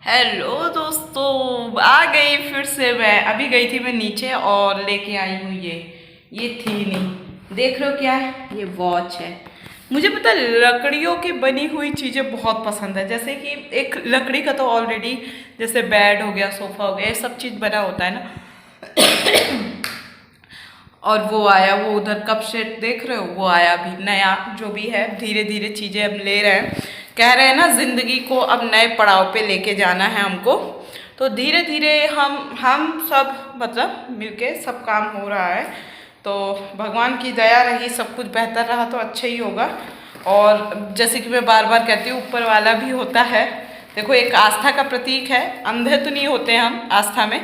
Hello दोस्तों, आ गई फिर से। मैं अभी गई थी मैं नीचे और लेके आई हूँ ये थी नहीं, देख रहे हो क्या है? ये वॉच है। मुझे पता है, लकड़ियों की बनी हुई चीज़ें बहुत पसंद है। जैसे कि एक लकड़ी का तो ऑलरेडी जैसे बेड हो गया, सोफा हो गया, ये सब चीज़ बना होता है ना। और वो आया, वो उधर कप सेट देख रहे हो, वो आया भी नया। जो भी है धीरे धीरे चीज़ें अब ले रहे हैं। कह रहे हैं ना, जिंदगी को अब नए पड़ाव पे लेके जाना है हमको। तो धीरे धीरे हम सब मतलब मिलके सब काम हो रहा है। तो भगवान की दया रही, सब कुछ बेहतर रहा तो अच्छा ही होगा। और जैसे कि मैं बार बार कहती हूँ, ऊपर वाला भी होता है। देखो, एक आस्था का प्रतीक है। अंधे तो नहीं होते हम आस्था में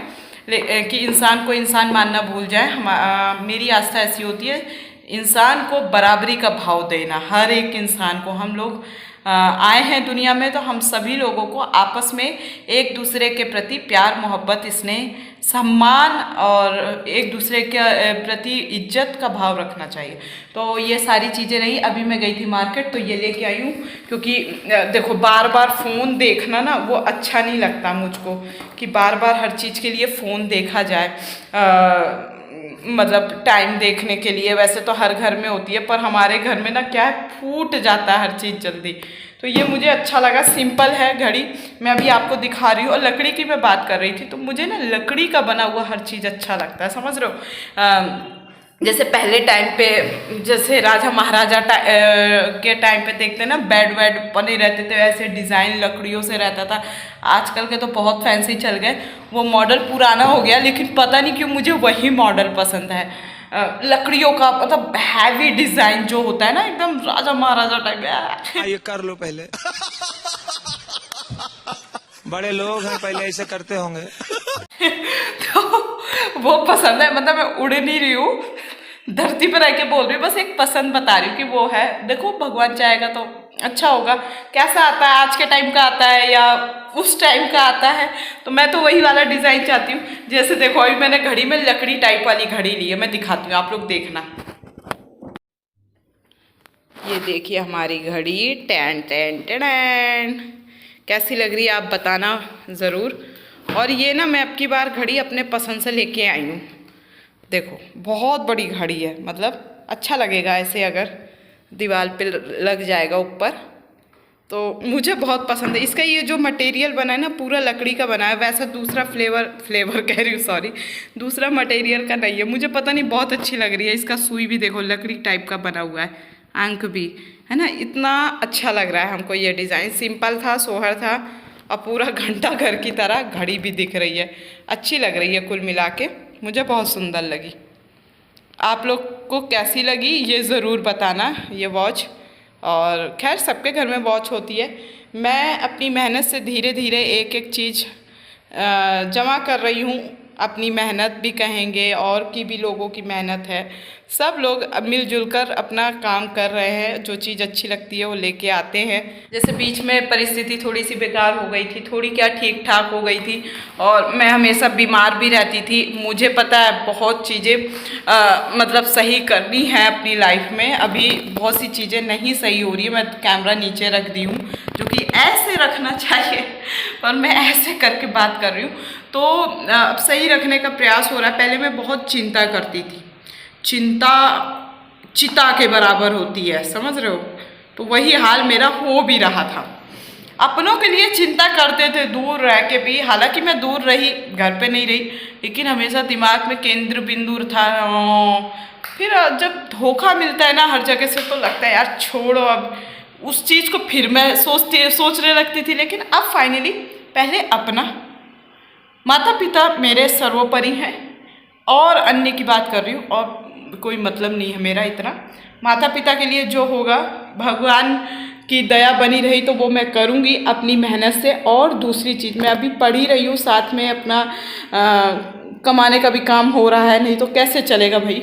कि इंसान को इंसान मानना भूल जाए। मेरी आस्था ऐसी होती है, इंसान को बराबरी का भाव देना। हर एक इंसान को, हम लोग आए हैं दुनिया में तो हम सभी लोगों को आपस में एक दूसरे के प्रति प्यार, मोहब्बत, स्नेह, सम्मान और एक दूसरे के प्रति इज्जत का भाव रखना चाहिए। तो ये सारी चीज़ें रही। अभी मैं गई थी मार्केट तो ये लेके आई हूँ, क्योंकि देखो बार बार फ़ोन देखना ना वो अच्छा नहीं लगता मुझको, कि बार बार हर चीज़ के लिए फ़ोन देखा जाए। मतलब टाइम देखने के लिए वैसे तो हर घर में होती है, पर हमारे घर में ना क्या है, फूट जाता है हर चीज़ जल्दी। तो ये मुझे अच्छा लगा, सिंपल है घड़ी। मैं अभी आपको दिखा रही हूँ। और लकड़ी की मैं बात कर रही थी, तो मुझे ना लकड़ी का बना हुआ हर चीज़ अच्छा लगता है, समझ रहे हो? जैसे पहले टाइम पे, जैसे राजा महाराजा के टाइम पे देखते ना, बेड वेड बने रहते थे, ऐसे डिज़ाइन लकड़ियों से रहता था। आजकल के तो बहुत फैंसी चल गए, वो मॉडल पुराना हो गया। लेकिन पता नहीं क्यों मुझे वही मॉडल पसंद है। लकड़ियों का मतलब हैवी डिज़ाइन जो होता है ना, एकदम राजा महाराजा टाइप। ये कर लो पहले। बड़े लोग हैं, पहले ऐसे करते होंगे। तो वो पसंद है। मतलब मैं उड़ नहीं रही हूँ, धरती पर रह के बोल रही हूँ, बस एक पसंद बता रही हूँ कि वो है। देखो भगवान चाहेगा तो अच्छा होगा। कैसा आता है, आज के टाइम का आता है या उस टाइम का आता है, तो मैं तो वही वाला डिज़ाइन चाहती हूँ। जैसे देखो, अभी मैंने घड़ी में लकड़ी टाइप वाली घड़ी ली है, मैं दिखाती हूँ, आप लोग देखना। ये देखिए हमारी घड़ी, टैन टैन टैन। कैसी लग रही है आप बताना ज़रूर। और ये ना मैं अब की बार घड़ी अपने पसंद से लेके आई हूँ। देखो बहुत बड़ी घड़ी है, मतलब अच्छा लगेगा ऐसे अगर दीवार पे लग जाएगा ऊपर, तो मुझे बहुत पसंद है। इसका ये जो मटेरियल बना है ना, पूरा लकड़ी का बना है। वैसा दूसरा फ्लेवर कह रही हूँ, सॉरी, दूसरा मटेरियल का नहीं है। मुझे पता नहीं, बहुत अच्छी लग रही है। इसका सुई भी देखो लकड़ी टाइप का बना हुआ है, आंख भी है ना। इतना अच्छा लग रहा है हमको ये डिज़ाइन। सिंपल था, सोहर था, और पूरा घंटा घर की तरह घड़ी भी दिख रही है। अच्छी लग रही है कुल मिला के, मुझे बहुत सुंदर लगी। आप लोग को कैसी लगी ये ज़रूर बताना ये वॉच। और खैर सबके घर में वॉच होती है। मैं अपनी मेहनत से धीरे धीरे एक एक चीज़ जमा कर रही हूँ। अपनी मेहनत भी कहेंगे, और की भी लोगों की मेहनत है। सब लोग अब मिलजुल कर अपना काम कर रहे हैं। जो चीज़ अच्छी लगती है वो लेके आते हैं। जैसे बीच में परिस्थिति थोड़ी सी बेकार हो गई थी, थोड़ी क्या ठीक ठाक हो गई थी, और मैं हमेशा बीमार भी रहती थी। मुझे पता है बहुत चीज़ें मतलब सही करनी है अपनी लाइफ में। अभी बहुत सी चीज़ें नहीं सही हो रही है। मैं कैमरा नीचे रख दी हूँ, जो कि ऐसे रखना चाहिए, पर मैं ऐसे करके बात कर रही हूँ। तो अब सही रखने का प्रयास हो रहा है। पहले मैं बहुत चिंता करती थी, चिंता चिता के बराबर होती है, समझ रहे हो? तो वही हाल मेरा हो भी रहा था। अपनों के लिए चिंता करते थे दूर रह के भी। हालांकि मैं दूर रही, घर पे नहीं रही, लेकिन हमेशा दिमाग में केंद्र बिंदु था। फिर जब धोखा मिलता है ना हर जगह से, तो लगता है यार छोड़ो अब उस चीज़ को। फिर मैं सोचने लगती थी। लेकिन अब फाइनली, पहले अपना, माता पिता मेरे सर्वोपरि हैं, और अन्य की बात कर रही हूँ, और कोई मतलब नहीं है मेरा इतना। माता पिता के लिए जो होगा, भगवान की दया बनी रही तो वो मैं करूँगी अपनी मेहनत से। और दूसरी चीज़, मैं अभी पढ़ ही रही हूँ, साथ में अपना कमाने का भी काम हो रहा है, नहीं तो कैसे चलेगा भाई।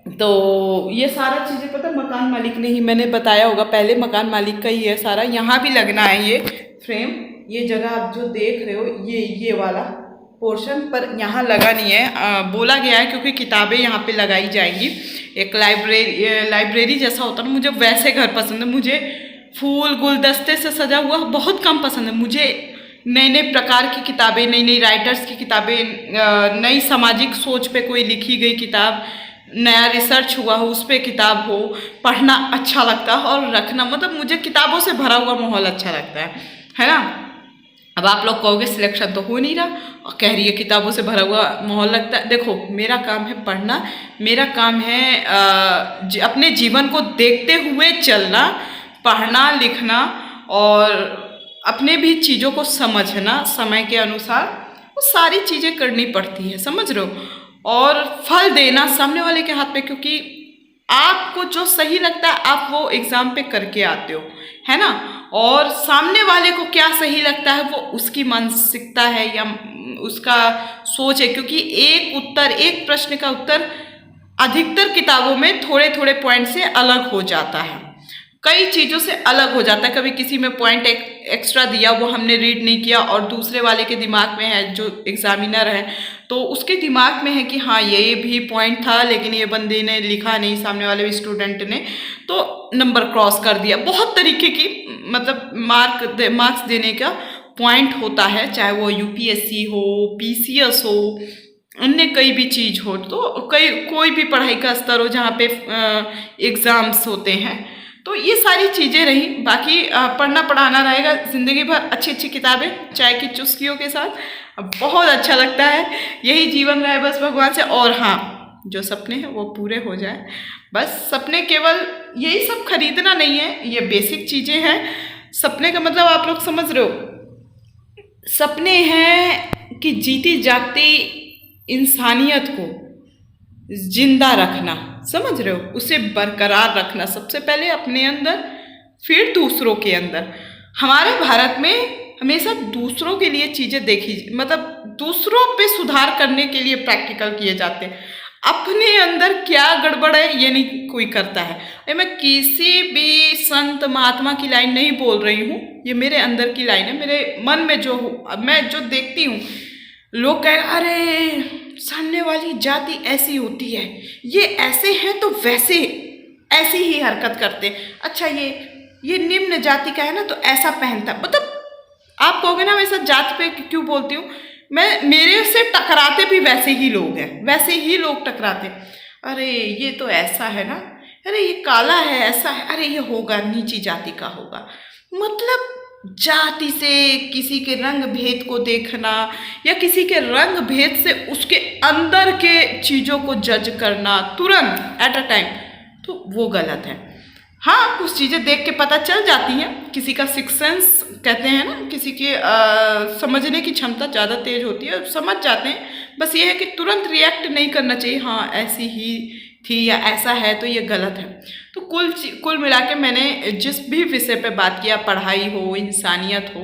तो ये सारा चीज़ें पता मकान मालिक ने ही, मैंने बताया होगा पहले, मकान मालिक का ही है सारा। यहाँ भी लगना है ये फ्रेम, ये जगह आप जो देख रहे हो, ये वाला पोर्शन पर यहाँ लगा नहीं है। बोला गया है क्योंकि किताबें यहाँ पे लगाई जाएंगी। एक लाइब्रेरी जैसा होता है ना, मुझे वैसे घर पसंद है। मुझे फूल गुलदस्ते से सजा हुआ बहुत कम पसंद है। मुझे नए नए प्रकार की किताबें, नई नई राइटर्स की किताबें, नई सामाजिक सोच पे कोई लिखी गई किताब, नया रिसर्च हुआ हो उस पर किताब हो, पढ़ना अच्छा लगता है और रखना, मतलब मुझे किताबों से भरा हुआ माहौल अच्छा लगता है ना। अब आप लोग कहोगे सिलेक्शन तो हो नहीं रहा और कह रही है किताबों से भरा हुआ माहौल लगता है। देखो मेरा काम है पढ़ना, मेरा काम है अपने जीवन को देखते हुए चलना, पढ़ना लिखना और अपने भी चीज़ों को समझना समय के अनुसार, वो सारी चीज़ें करनी पड़ती है, समझ रहे हो। और फल देना सामने वाले के हाथ पे, क्योंकि आपको जो सही लगता है आप वो एग्ज़ाम पे करके आते हो, है ना। और सामने वाले को क्या सही लगता है वो उसकी मानसिकता है या उसका सोच है, क्योंकि एक प्रश्न का उत्तर अधिकतर किताबों में थोड़े थोड़े पॉइंट से अलग हो जाता है, कई चीज़ों से अलग हो जाता है। कभी किसी में पॉइंट एक्स्ट्रा दिया, वो हमने रीड नहीं किया और दूसरे वाले के दिमाग में है, जो एग्जामिनर है तो उसके दिमाग में है कि हाँ ये भी पॉइंट था लेकिन ये बंदे ने लिखा नहीं, सामने वाले स्टूडेंट ने, तो नंबर क्रॉस कर दिया। बहुत तरीके की मतलब मार्क्स देने का पॉइंट होता है, चाहे वो यूपीएससी हो, पीसीएस हो, अन्य कई भी चीज़ हो, तो कोई भी पढ़ाई का स्तर हो जहाँ पे एग्ज़ाम्स होते हैं। तो ये सारी चीज़ें रही। बाकी पढ़ना पढ़ाना रहेगा ज़िंदगी भर, अच्छी अच्छी किताबें चाय की चुस्कियों के साथ, बहुत अच्छा लगता है। यही जीवन रहे बस भगवान से। और हाँ, जो सपने हैं वो पूरे हो जाए बस। सपने केवल यही सब खरीदना नहीं है, ये बेसिक चीज़ें हैं। सपने का मतलब आप लोग समझ रहे हो, सपने हैं कि जीती जागती इंसानियत को जिंदा रखना, समझ रहे हो, उसे बरकरार रखना, सबसे पहले अपने अंदर फिर दूसरों के अंदर। हमारे भारत में हमेशा दूसरों के लिए चीज़ें देखी, मतलब दूसरों पे सुधार करने के लिए प्रैक्टिकल किए जाते हैं। अपने अंदर क्या गड़बड़ है ये नहीं कोई करता है। मैं किसी भी संत महात्मा की लाइन नहीं बोल रही हूँ, ये मेरे अंदर की लाइन है, मेरे मन में जो मैं जो देखती हूँ। लोग कहे अरे सामने वाली जाति ऐसी होती है, ये ऐसे हैं तो वैसे ऐसी ही हरकत करते, अच्छा ये निम्न जाति का है ना तो ऐसा पहनता, मतलब आप कहोगे ना मैं सब जाति पे क्यों बोलती हूँ, मैं मेरे से टकराते भी वैसे ही लोग हैं, वैसे ही लोग टकराते। अरे ये तो ऐसा है ना, अरे ये काला है, ऐसा है, अरे ये होगा नीची जाति का होगा। मतलब जाति से किसी के रंग भेद को देखना या किसी के रंग भेद से उसके अंदर के चीज़ों को जज करना तुरंत एट अ टाइम, तो वो गलत है। हाँ, कुछ चीज़ें देख के पता चल जाती हैं, किसी का सिक्स सेंस कहते हैं ना, किसी के समझने की क्षमता ज़्यादा तेज होती है, समझ जाते हैं। बस ये है कि तुरंत रिएक्ट नहीं करना चाहिए, हाँ ऐसी ही थी या ऐसा है तो ये गलत है। तो कुल मिला के मैंने जिस भी विषय पे बात किया, पढ़ाई हो, इंसानियत हो,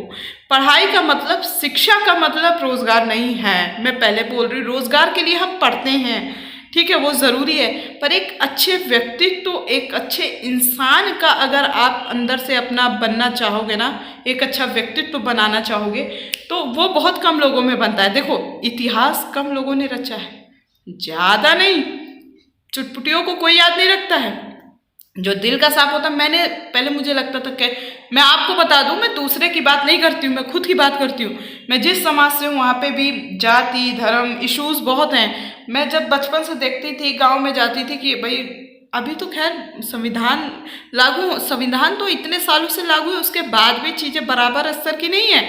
पढ़ाई का मतलब, शिक्षा का मतलब रोज़गार नहीं है। मैं पहले बोल रही हूँ, रोज़गार के लिए हम पढ़ते हैं, ठीक है, वो ज़रूरी है, पर एक अच्छे व्यक्तित्व, एक अच्छे इंसान का अगर आप अंदर से अपना बनना चाहोगे ना, एक अच्छा व्यक्तित्व बनाना चाहोगे, तो वो बहुत कम लोगों में बनता है। देखो इतिहास कम लोगों ने रचा है, ज़्यादा नहीं, चुटपुटियों को कोई याद नहीं रखता है। जो दिल का साफ होता, मैंने पहले मुझे लगता था कि मैं आपको बता दूं, मैं दूसरे की बात नहीं करती हूँ, मैं खुद की बात करती हूँ। मैं जिस समाज से हूँ वहाँ पे भी जाति धर्म इश्यूज बहुत हैं। मैं जब बचपन से देखती थी, गांव में जाती थी कि भाई अभी तो खैर संविधान तो इतने सालों से लागू है, उसके बाद भी चीज़ें बराबर स्तर की नहीं है।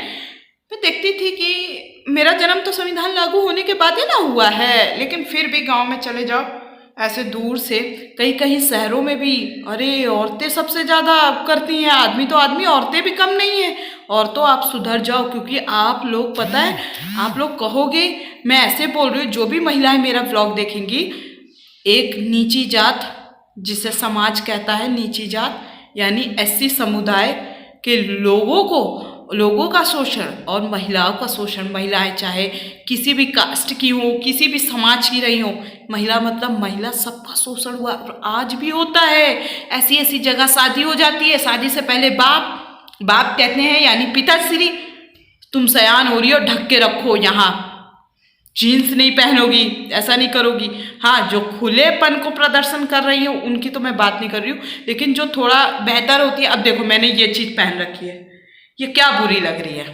मैं देखती थी कि मेरा जन्म तो संविधान लागू होने के बाद ही ना हुआ है, लेकिन फिर भी गाँव में चले जाओ ऐसे दूर से, कहीं कहीं शहरों में भी अरे औरतें सबसे ज़्यादा करती हैं, आदमी तो आदमी, औरतें भी कम नहीं है। और तो आप सुधर जाओ, क्योंकि आप लोग पता है, आप लोग कहोगे मैं ऐसे बोल रही हूँ, जो भी महिलाएं मेरा व्लॉग देखेंगी, एक नीची जात जिसे समाज कहता है नीची जात, यानी एससी समुदाय के लोगों का शोषण और महिलाओं का शोषण, महिलाएं चाहे किसी भी कास्ट की हो, किसी भी समाज की रही हो, महिला मतलब महिला, सबका शोषण हुआ और आज भी होता है। ऐसी ऐसी जगह शादी हो जाती है, शादी से पहले बाप कहते हैं यानी पिताश्री, तुम सयान हो रही हो, ढक के रखो, यहाँ जीन्स नहीं पहनोगी, ऐसा नहीं करोगी। हाँ, जो खुलेपन को प्रदर्शन कर रही हो उनकी तो मैं बात नहीं कर रही हूँ, लेकिन जो थोड़ा बेहतर होती है, अब देखो मैंने ये चीज़ पहन रखी है, ये क्या बुरी लग रही है,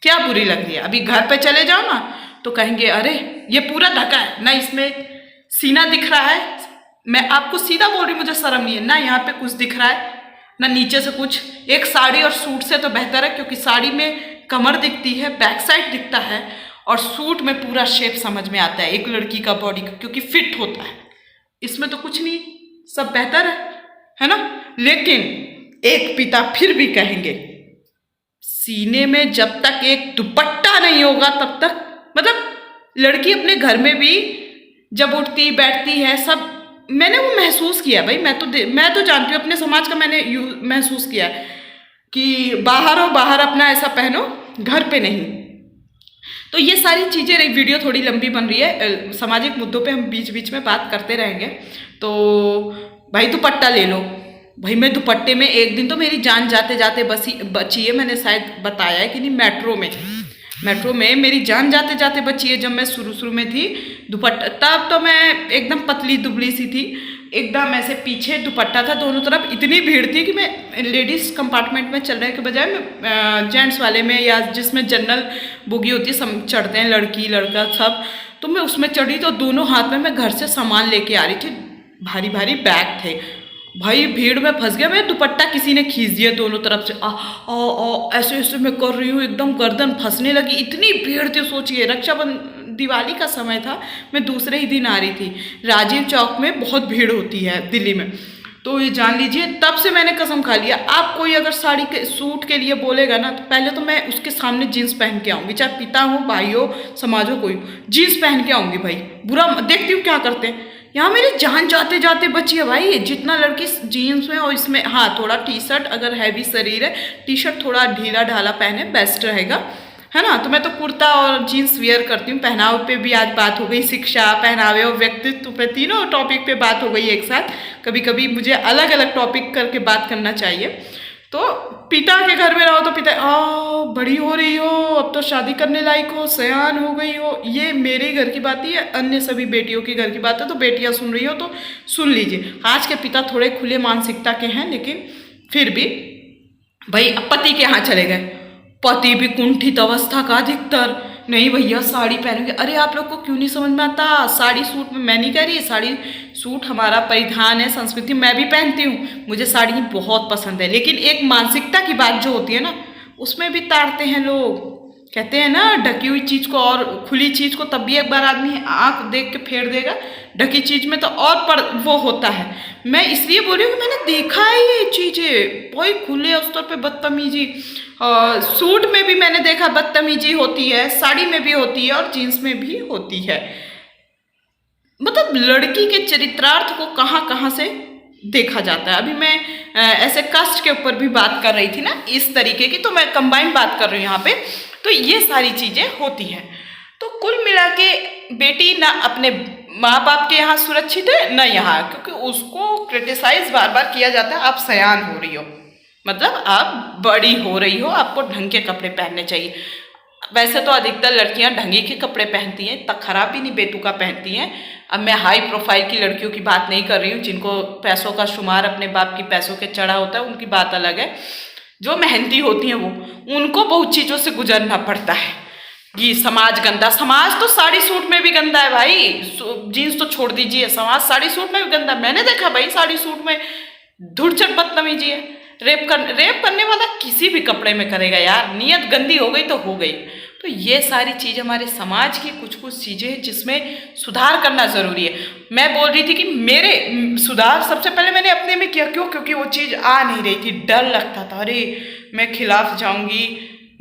क्या बुरी लग रही है? अभी घर पे चले जाओ ना तो कहेंगे अरे ये पूरा ढका है ना, इसमें सीना दिख रहा है। मैं आपको सीधा बोल रही हूँ, मुझे शर्म नहीं है ना, यहाँ पे कुछ दिख रहा है ना नीचे से कुछ। एक साड़ी और सूट से तो बेहतर है, क्योंकि साड़ी में कमर दिखती है, बैक साइड दिखता है, और सूट में पूरा शेप समझ में आता है एक लड़की का बॉडी का, क्योंकि फिट होता है। इसमें तो कुछ नहीं, सब बेहतर है ना। लेकिन एक पिता फिर भी कहेंगे सीने में जब तक एक दुपट्टा नहीं होगा तब तक, मतलब लड़की अपने घर में भी जब उठती बैठती है सब, मैंने वो महसूस किया भाई। मैं तो जानती हूँ अपने समाज का, मैंने महसूस किया है कि बाहर हो, बाहर अपना ऐसा पहनो, घर पे नहीं। तो ये सारी चीज़ें रही। वीडियो थोड़ी लंबी बन रही है, सामाजिक मुद्दों पे हम बीच बीच में बात करते रहेंगे। तो भाई दुपट्टा ले लो भाई। मैं दुपट्टे में एक दिन तो मेरी जान जाते जाते बची है, मैंने शायद बताया है कि नहीं, मेट्रो में मेरी जान जाते जाते बची है। जब मैं शुरू में थी दुपट्टा, तब तो मैं एकदम पतली दुबली सी थी, एकदम ऐसे पीछे दुपट्टा था दोनों तरफ। इतनी भीड़ थी कि मैं लेडीज़ कंपार्टमेंट में चलने के बजाय मैं जेंट्स वाले में, या जिसमें जनरल बोगी होती है, सब चढ़ते हैं, लड़की लड़का सब, तो मैं उसमें चढ़ी। तो दोनों हाथ में मैं घर से सामान लेके आ रही थी, भारी भारी बैग थे भाई। भीड़ में फंस गया मैं, दुपट्टा किसी ने खींच दिया दोनों तरफ से। ऐसे ऐसे मैं कर रही हूँ, एकदम गर्दन फंसने लगी, इतनी भीड़ थी। सोचिए रक्षाबंधन दिवाली का समय था, मैं दूसरे ही दिन आ रही थी। राजीव चौक में बहुत भीड़ होती है दिल्ली में, तो ये जान लीजिए। तब से मैंने कसम खा लिया, आप कोई अगर साड़ी के सूट के लिए बोलेगा ना, तो पहले तो मैं उसके सामने जीन्स पहन के आऊँगी, चाहे पिता हो, भाई हो, समाज हो, कोई जीन्स पहन के आऊँगी भाई। बुरा देखती हूँ क्या करते हैं यहाँ, मेरी जान जाते जाते बची है भाई। जितना लड़की जीन्स में और इसमें, हाँ थोड़ा टी शर्ट, अगर हैवी शरीर है टी शर्ट थोड़ा ढीला ढाला पहने बेस्ट रहेगा, है ना। तो मैं तो कुर्ता और जीन्स वेयर करती हूँ। पहनाव पे भी आज बात हो गई, शिक्षा, पहनावे और व्यक्तित्व पे, तीनों टॉपिक पे बात हो गई एक साथ। कभी कभी मुझे अलग अलग टॉपिक करके बात करना चाहिए। तो पिता के घर में रहो तो पिता बड़ी हो रही हो, अब तो शादी करने लायक हो, सयान हो गई हो। ये मेरे घर की बात ही है, अन्य सभी बेटियों के घर की बात है। तो बेटियां सुन रही हो तो सुन लीजिए। आज के पिता थोड़े खुले मानसिकता के हैं, लेकिन फिर भी भाई पति के यहाँ चले गए, पति भी कुंठित अवस्था का अधिकतर, नहीं भैया साड़ी पहनेंगे। अरे आप लोग को क्यों नहीं समझ में आता? साड़ी सूट में, मैं नहीं कह रही, साड़ी सूट हमारा परिधान है, संस्कृति, मैं भी पहनती हूँ, मुझे साड़ी बहुत पसंद है। लेकिन एक मानसिकता की बात जो होती है ना, उसमें भी ताड़ते हैं लोग। कहते हैं ना ढकी हुई चीज़ को और खुली चीज़ को तब भी एक बार आदमी आँख देख के फेर देगा, ढकी चीज़ में तो और पर वो होता है। मैं इसलिए बोल रही हूँ कि मैंने देखा है ये चीज़ें, कोई खुले स्तर पे बदतमीजी। सूट में भी मैंने देखा बदतमीजी होती है, साड़ी में भी होती है और जीन्स में भी होती है। मतलब लड़की के चरित्रार्थ को कहाँ कहाँ से देखा जाता है। अभी मैं ऐसे कास्ट के ऊपर भी बात कर रही थी ना, इस तरीके की, तो मैं कंबाइन बात कर रही हूँ यहाँ पे। तो ये सारी चीज़ें होती हैं। तो कुल मिला के बेटी ना अपने माँ बाप के यहाँ सुरक्षित है ना यहाँ, क्योंकि उसको क्रिटिसाइज बार बार किया जाता है। आप सयान हो रही हो, मतलब आप बड़ी हो रही हो, आपको ढंग के कपड़े पहनने चाहिए। वैसे तो अधिकतर लड़कियां ढंगी के कपड़े पहनती हैं, तक खराब भी नहीं बेतुका पहनती हैं। अब मैं हाई प्रोफाइल की लड़कियों की बात नहीं कर रही हूँ, जिनको पैसों का शुमार अपने बाप की पैसों के चढ़ा होता है, उनकी बात अलग है। जो मेहनती होती हैं वो, उनको बहुत चीज़ों से गुजरना पड़ता है। ये समाज गंदा, समाज तो साड़ी सूट में भी गंदा है भाई। जीन्स तो छोड़ दीजिए, समाज साड़ी सूट में भी गंदा। मैंने देखा भाई साड़ी सूट में धुरचट बदतमीजी है। रेप करने वाला किसी भी कपड़े में करेगा यार, नियत गंदी हो गई तो हो गई। तो ये सारी चीज़ हमारे समाज की कुछ चीज़ें हैं जिसमें सुधार करना ज़रूरी है। मैं बोल रही थी कि मेरे सुधार सबसे पहले मैंने अपने में किया। क्यों? क्योंकि वो चीज़ आ नहीं रही थी, डर लगता था, अरे मैं खिलाफ जाऊंगी,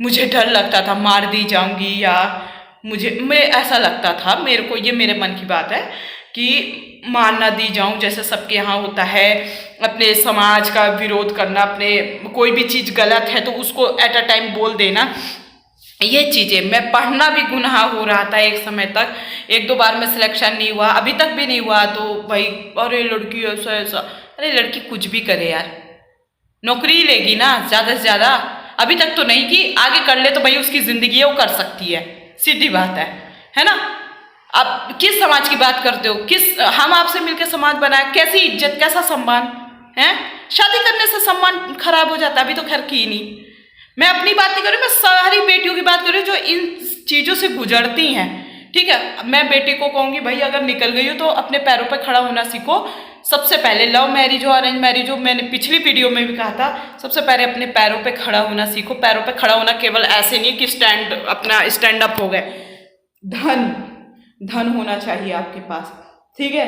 मुझे डर लगता था मार दी जाऊंगी, या मैं ऐसा लगता था मेरे को, ये मेरे मन की बात है कि मान ना दी जाऊं, जैसे सबके यहाँ होता है। अपने समाज का विरोध करना, अपने कोई भी चीज़ गलत है तो उसको एट अ टाइम बोल देना, ये चीज़ें। मैं पढ़ना भी गुनाह हो रहा था एक समय तक, 1-2 बार में सिलेक्शन नहीं हुआ, अभी तक भी नहीं हुआ। तो भाई अरे लड़की ऐसा ऐसा, अरे लड़की कुछ भी करे यार, नौकरी लेगी ना ज़्यादा से ज़्यादा। अभी तक तो नहीं कि आगे कर ले तो भाई उसकी ज़िंदगी है, वो कर सकती है, सीधी बात है ना। आप किस समाज की बात करते हो? हम आपसे मिलकर समाज बनाए, कैसी इज्जत, कैसा सम्मान है? शादी करने से सम्मान खराब हो जाता है, अभी तो खैर की नहीं। मैं अपनी बात नहीं कर रही, मैं सारी बेटियों की बात कर रही हूँ जो इन चीज़ों से गुजरती हैं। ठीक है, मैं बेटी को कहूँगी भाई अगर निकल गई हो तो अपने पैरों पे खड़ा होना सीखो। सबसे पहले लव मैरिज हो अरेंज मैरिज हो, मैंने पिछली वीडियो में भी कहा था, सबसे पहले अपने पैरों पे खड़ा होना सीखो। पैरों पे खड़ा होना केवल ऐसे नहीं कि अपना स्टैंड अप हो गए। धन होना चाहिए आपके पास। ठीक है,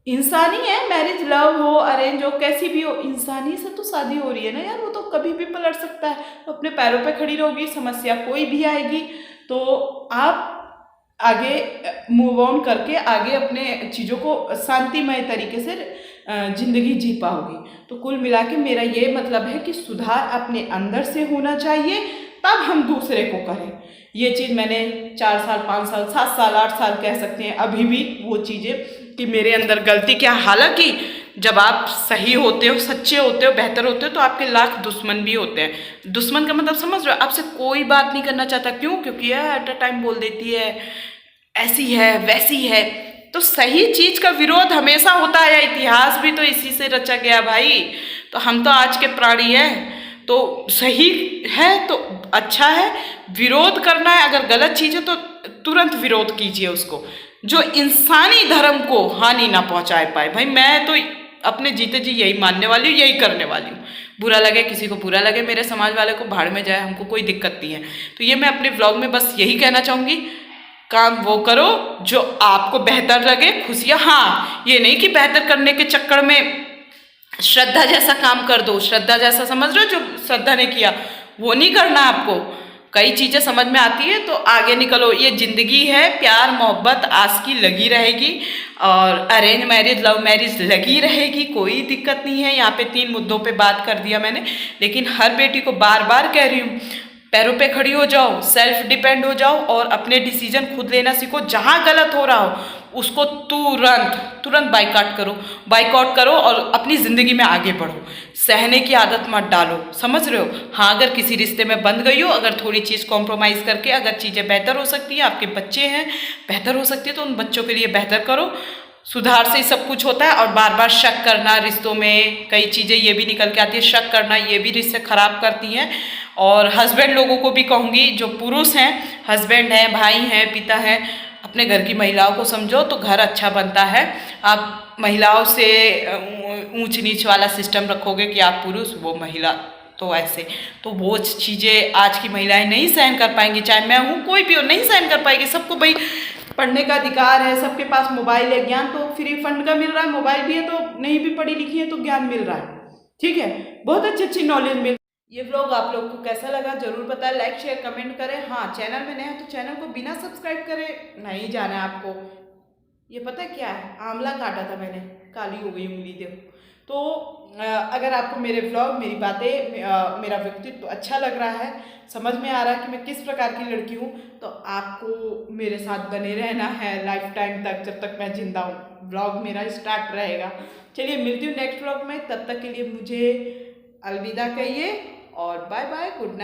इंसानी है, मैरिज लव हो अरेंज हो कैसी भी हो, इंसानी से तो शादी हो रही है ना यार, वो तो कभी भी पलट सकता है। अपने पैरों पे खड़ी रहोगी, समस्या कोई भी आएगी तो आप आगे मूव ऑन करके आगे अपने चीज़ों को शांतिमय तरीके से जिंदगी जी पाओगी। तो कुल मिला के मेरा ये मतलब है कि सुधार अपने अंदर से होना चाहिए, तब हम दूसरे को करें। ये चीज़ मैंने 4 साल 5 साल 7 साल 8 साल कह सकते हैं अभी भी वो चीज़ें कि मेरे अंदर गलती क्या। हालांकि जब आप सही होते हो, सच्चे होते हो, बेहतर होते हो तो आपके लाख दुश्मन भी होते हैं। दुश्मन का मतलब समझ रहे हो, आपसे कोई बात नहीं करना चाहता। क्यों? क्योंकि यह एट अ टाइम बोल देती है, ऐसी है वैसी है। तो सही चीज का विरोध हमेशा होता है, इतिहास भी तो इसी से रचा गया भाई। तो हम तो आज के प्राणी हैं, तो सही है तो अच्छा है, विरोध करना है अगर गलत चीज है तो तुरंत विरोध कीजिए उसको, जो इंसानी धर्म को हानि ना पहुंचाए पाए। भाई मैं तो अपने जीते जी यही मानने वाली हूँ, यही करने वाली हूँ। बुरा लगे किसी को बुरा लगे, मेरे समाज वाले को भाड़ में जाए, हमको कोई दिक्कत नहीं है। तो ये मैं अपने व्लॉग में बस यही कहना चाहूँगी, काम वो करो जो आपको बेहतर लगे, खुशियाँ। हाँ, ये नहीं कि बेहतर करने के चक्कर में श्रद्धा जैसा काम कर दो। श्रद्धा जैसा समझ रहे हो, जो श्रद्धा ने किया वो नहीं करना आपको। कई चीज़ें समझ में आती है तो आगे निकलो। ये जिंदगी है, प्यार मोहब्बत आस्की लगी रहेगी और अरेंज मैरिज लव मैरिज लगी रहेगी, कोई दिक्कत नहीं है। यहाँ पे 3 मुद्दों पे बात कर दिया मैंने, लेकिन हर बेटी को बार बार कह रही हूँ, पैरों पे खड़ी हो जाओ, सेल्फ डिपेंड हो जाओ और अपने डिसीजन खुद लेना सीखो। जहाँ गलत हो रहा हो उसको तुरंत बाइकआउट करो और अपनी ज़िंदगी में आगे बढ़ो। सहने की आदत मत डालो, समझ रहे हो। हाँ, अगर किसी रिश्ते में बंध गई हो, अगर थोड़ी चीज़ कॉम्प्रोमाइज़ करके अगर चीज़ें बेहतर हो सकती है, आपके बच्चे हैं बेहतर हो सकती है, तो उन बच्चों के लिए बेहतर करो। सुधार से ही सब कुछ होता है। और बार बार शक करना रिश्तों में, कई चीज़ें ये भी निकल के आती है, शक करना ये भी रिश्ते खराब करती हैं। और हस्बैंड लोगों को भी कहूँगी, जो पुरुष हैं, हस्बैंड हैं, भाई हैं, पिता हैं, अपने घर की महिलाओं को समझो तो घर अच्छा बनता है। आप महिलाओं से ऊंच नीच वाला सिस्टम रखोगे कि आप पुरुष वो महिला, तो ऐसे तो वो चीज़ें आज की महिलाएं नहीं सहन कर पाएंगी। चाहे मैं हूँ, कोई भी हो, नहीं सहन कर पाएगी। सबको भाई पढ़ने का अधिकार है, सबके पास मोबाइल है, ज्ञान तो फ्री फंड का मिल रहा है, मोबाइल भी है तो नहीं भी पढ़ी लिखी है तो ज्ञान मिल रहा है। ठीक है, बहुत अच्छी नॉलेज मिल। ये व्लॉग आप लोग को कैसा लगा जरूर बताएं, लाइक शेयर कमेंट करें। हाँ, चैनल में नए हैं तो चैनल को बिना सब्सक्राइब करे नहीं जाना है आपको। ये पता है क्या है, आंवला काटा था मैंने, काली हो गई उंगली देखो। तो अगर आपको मेरे व्लॉग, मेरी बातें, मेरा व्यक्तित्व तो अच्छा लग रहा है, समझ में आ रहा है कि मैं किस प्रकार की लड़की हूँ, तो आपको मेरे साथ बने रहना है लाइफ टाइम तक, जब तक मैं जिंदा हूँ। व्लॉग मेरा स्टार्ट रहेगा। चलिए मिलती हूँ नेक्स्ट व्लॉग में, तब तक के लिए मुझे अलविदा कहिए और बाय बाय, गुड नाइट।